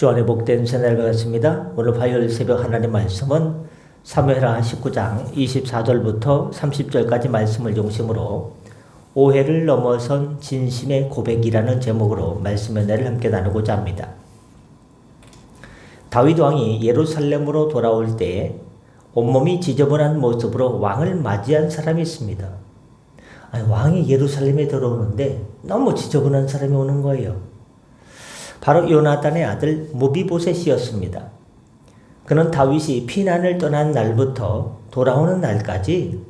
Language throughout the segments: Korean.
주 안에 복된 새날과 같습니다. 오늘 화요일 새벽 하나님 말씀은 사무엘하 19장 24절부터 30절까지 말씀을 중심으로 오해를 넘어선 진심의 고백이라는 제목으로 말씀 은혜를 함께 나누고자 합니다. 다윗 왕이 예루살렘으로 돌아올 때 온몸이 지저분한 모습으로 왕을 맞이한 사람이 있습니다. 왕이 예루살렘에 들어오는데 너무 지저분한 사람이 오는 거예요. 바로 요나단의 아들 무비보셋이었습니다. 그는 다윗이 피난을 떠난 날부터 돌아오는 날까지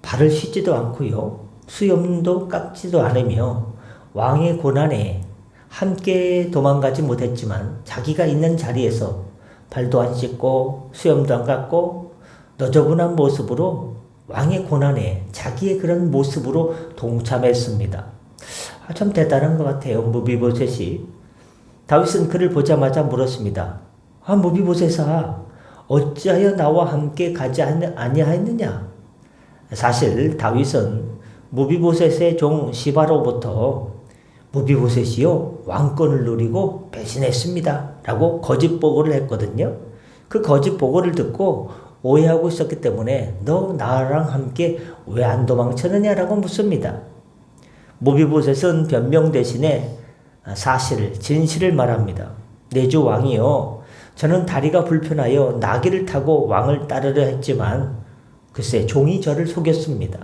발을 씻지도 않고요. 수염도 깎지도 않으며 왕의 고난에 함께 도망가지 못했지만 자기가 있는 자리에서 발도 안 씻고 수염도 안 깎고 너저분한 모습으로 왕의 고난에 자기의 그런 모습으로 동참했습니다. 참 대단한 것 같아요. 무비보셋이. 다윗은 그를 보자마자 물었습니다. 무비보셋아, 어찌하여 나와 함께 가지 아니하였느냐? 사실 다윗은 무비보셋의 종 시바로부터 무비보셋이요 왕권을 누리고 배신했습니다 라고 거짓 보고를 했거든요. 그 거짓 보고를 듣고 오해하고 있었기 때문에 너 나랑 함께 왜 안 도망쳤느냐라고 묻습니다. 무비보셋은 변명 대신에 사실을, 진실을 말합니다. 내 주 왕이요, 저는 다리가 불편하여 나귀를 타고 왕을 따르려 했지만 글쎄 종이 저를 속였습니다.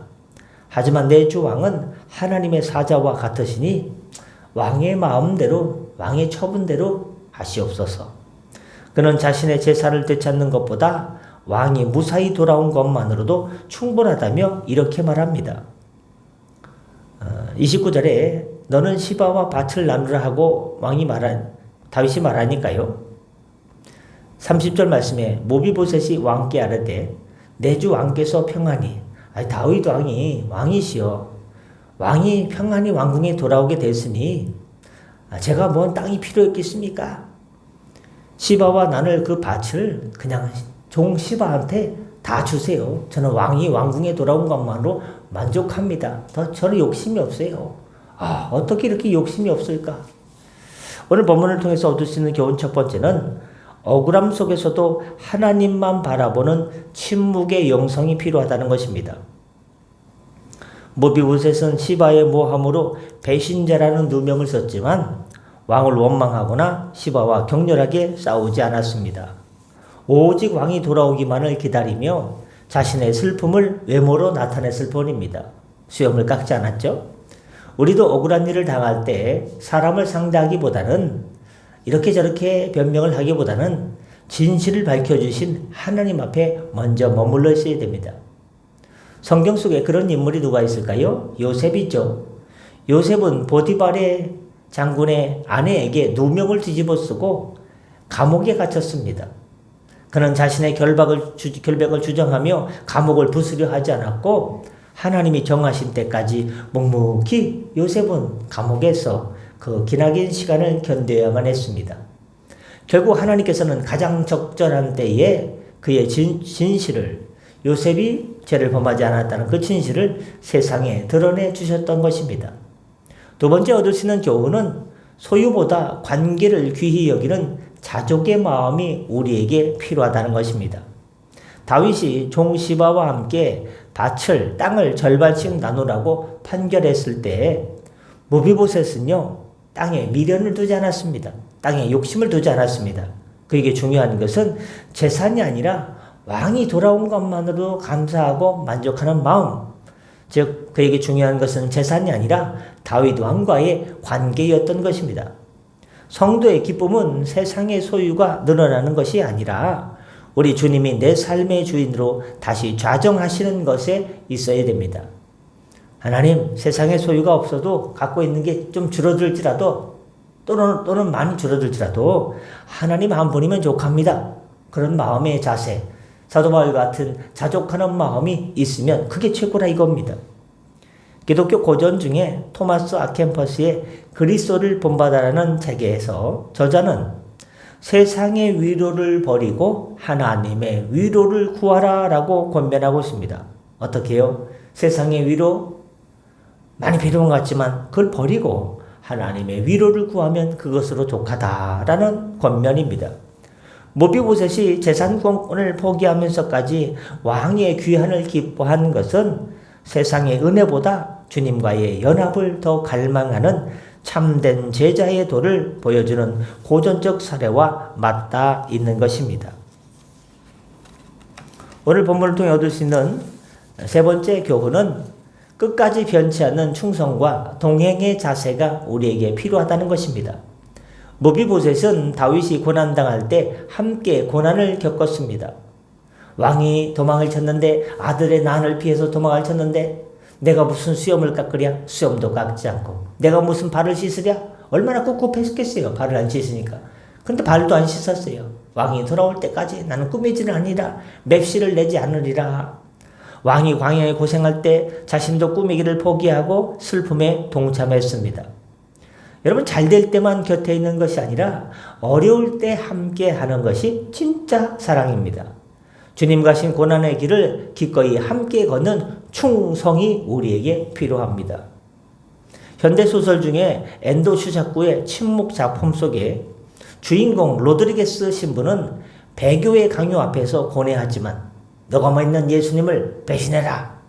하지만 내 주 왕은 하나님의 사자와 같으시니 왕의 마음대로, 왕의 처분대로 하시옵소서. 그는 자신의 제사를 되찾는 것보다 왕이 무사히 돌아온 것만으로도 충분하다며 이렇게 말합니다. 29절에 너는 시바와 밭을 나누라 하고 다윗이 말하니까요. 30절 말씀에 무비보셋이 왕께 아뢰되 내 주 왕께서 평안히, 다윗 왕이 왕이시여, 왕이 평안히 왕궁에 돌아오게 됐으니 제가 뭔 땅이 필요했겠습니까? 시바와 나눌 그 밭을 그냥 종 시바한테 다 주세요. 저는 왕이 왕궁에 돌아온 것만으로 만족합니다. 저는 욕심이 없어요. 어떻게 이렇게 욕심이 없을까? 오늘 본문을 통해서 얻을 수 있는 교훈 첫 번째는 억울함 속에서도 하나님만 바라보는 침묵의 영성이 필요하다는 것입니다. 무비보셋은 시바의 모함으로 배신자라는 누명을 썼지만 왕을 원망하거나 시바와 격렬하게 싸우지 않았습니다. 오직 왕이 돌아오기만을 기다리며 자신의 슬픔을 외모로 나타냈을 뿐입니다. 수염을 깎지 않았죠? 우리도 억울한 일을 당할 때 사람을 상대하기보다는 이렇게 저렇게 변명을 하기보다는 진실을 밝혀주신 하나님 앞에 먼저 머물러 있어야 됩니다. 성경 속에 그런 인물이 누가 있을까요? 요셉이죠. 요셉은 보디발의 장군의 아내에게 누명을 뒤집어 쓰고 감옥에 갇혔습니다. 그는 자신의 결백을 주장하며 감옥을 부수려 하지 않았고 하나님이 정하신 때까지 묵묵히 요셉은 감옥에서 그 기나긴 시간을 견뎌야만 했습니다. 결국 하나님께서는 가장 적절한 때에 그의 진실을, 요셉이 죄를 범하지 않았다는 그 진실을 세상에 드러내 주셨던 것입니다. 두 번째 얻을 수 있는 교훈은 소유보다 관계를 귀히 여기는 자족의 마음이 우리에게 필요하다는 것입니다. 다윗이 종 시바와 함께 땅을 절반씩 나누라고 판결했을 때 무비보셋은요, 땅에 미련을 두지 않았습니다. 땅에 욕심을 두지 않았습니다. 그에게 중요한 것은 재산이 아니라 왕이 돌아온 것만으로 감사하고 만족하는 마음, 즉 그에게 중요한 것은 재산이 아니라 다윗 왕과의 관계였던 것입니다. 성도의 기쁨은 세상의 소유가 늘어나는 것이 아니라 우리 주님이 내 삶의 주인으로 다시 좌정하시는 것에 있어야 됩니다. 하나님, 세상의 소유가 없어도 갖고 있는 게 좀 줄어들지라도 또는 많이 줄어들지라도 하나님 한 분이면 족합니다. 그런 마음의 자세, 사도 바울 같은 자족하는 마음이 있으면 그게 최고라 이겁니다. 기독교 고전 중에 토마스 아켄퍼스의 그리스도를 본받아라는 책에서 저자는 세상의 위로를 버리고 하나님의 위로를 구하라 라고 권면하고 있습니다. 어떻게 해요? 세상의 위로 많이 필요한 것 같지만 그걸 버리고 하나님의 위로를 구하면 그것으로 족하다라는 권면입니다. 모비보셋이 재산권을 포기하면서까지 왕의 귀환을 기뻐한 것은 세상의 은혜보다 주님과의 연합을 더 갈망하는 참된 제자의 도를 보여주는 고전적 사례와 맞닿아 있는 것입니다. 오늘 본문을 통해 얻을 수 있는 세 번째 교훈은 끝까지 변치 않는 충성과 동행의 자세가 우리에게 필요하다는 것입니다. 모비보셋은 다윗이 고난당할 때 함께 고난을 겪었습니다. 왕이 도망을 쳤는데 아들의 난을 피해서 도망을 쳤는데 내가 무슨 수염을 깎으랴? 수염도 깎지 않고 내가 무슨 발을 씻으랴? 얼마나 꿉꿉했겠어요. 발을 안 씻으니까. 근데 발도 안 씻었어요. 왕이 돌아올 때까지 나는 꾸미지는 아니라 맵시를 내지 않으리라. 왕이 광야에 고생할 때 자신도 꾸미기를 포기하고 슬픔에 동참했습니다. 여러분, 잘 될 때만 곁에 있는 것이 아니라 어려울 때 함께 하는 것이 진짜 사랑입니다. 주님 가신 고난의 길을 기꺼이 함께 걷는 충성이 우리에게 필요합니다. 현대소설 중에 엔도 슈자쿠의 침묵 작품 속에 주인공 로드리게스 신부는 배교의 강요 앞에서 고뇌하지만 너가 있는 예수님을 배신해라.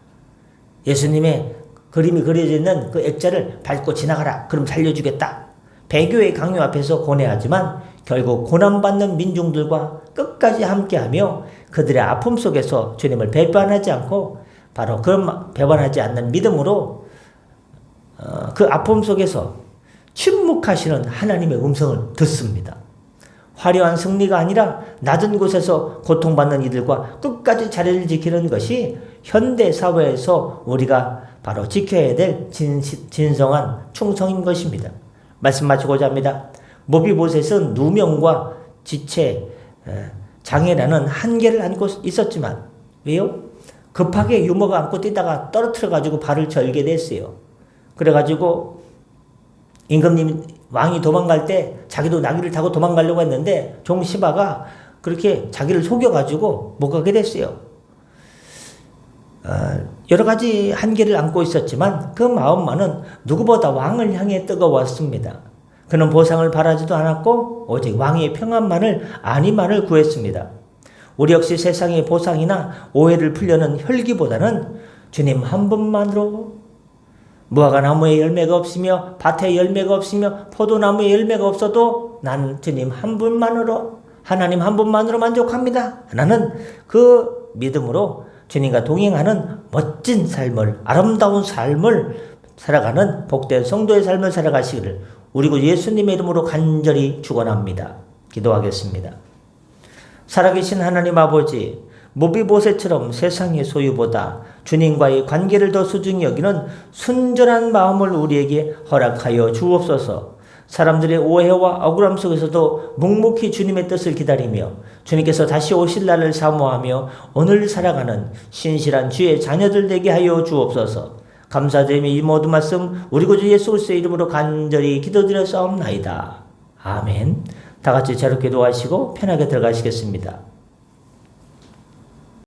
예수님의 그림이 그려져 있는 그 액자를 밟고 지나가라. 그럼 살려주겠다. 배교의 강요 앞에서 고뇌하지만 결국 고난받는 민중들과 끝까지 함께하며 그들의 아픔 속에서 주님을 배반하지 않고 바로 그런 배반하지 않는 믿음으로 그 아픔 속에서 침묵하시는 하나님의 음성을 듣습니다. 화려한 승리가 아니라 낮은 곳에서 고통받는 이들과 끝까지 자리를 지키는 것이 현대 사회에서 우리가 바로 지켜야 될 진정한 충성인 것입니다. 말씀 마치고자 합니다. 모비보셋은 누명과 지체, 장애라는 한계를 안고 있었지만 왜요? 급하게 유모가 안고 뛰다가 떨어뜨려가지고 발을 절게 됐어요. 그래가지고 임금님 왕이 도망갈 때 자기도 나귀를 타고 도망가려고 했는데 종 시바가 그렇게 자기를 속여가지고 못 가게 됐어요. 여러 가지 한계를 안고 있었지만 그 마음만은 누구보다 왕을 향해 뜨거웠습니다. 그는 보상을 바라지도 않았고 오직 왕의 평안만을 안위만을 구했습니다. 우리 역시 세상의 보상이나 오해를 풀려는 혈기보다는 주님 한 분만으로 무화과 나무에 열매가 없으며 밭에 열매가 없으며 포도나무에 열매가 없어도 나는 주님 한 분만으로 하나님 한 분만으로 만족합니다. 나는 그 믿음으로 주님과 동행하는 멋진 삶을 아름다운 삶을 살아가는 복된 성도의 삶을 살아가시기를 우리 구 예수님의 이름으로 간절히 축원합니다. 기도하겠습니다. 살아계신 하나님 아버지, 모비보셋처럼 세상의 소유보다 주님과의 관계를 더 소중히 여기는 순전한 마음을 우리에게 허락하여 주옵소서. 사람들의 오해와 억울함 속에서도 묵묵히 주님의 뜻을 기다리며 주님께서 다시 오실 날을 사모하며 오늘 살아가는 신실한 주의 자녀들 되게 하여 주옵소서. 감사드리며 이 모든 말씀 우리 구주 예수 그리스도의 이름으로 간절히 기도드려 싸움나이다. 아멘. 다 같이 자로 기도하시고 편하게 들어가시겠습니다.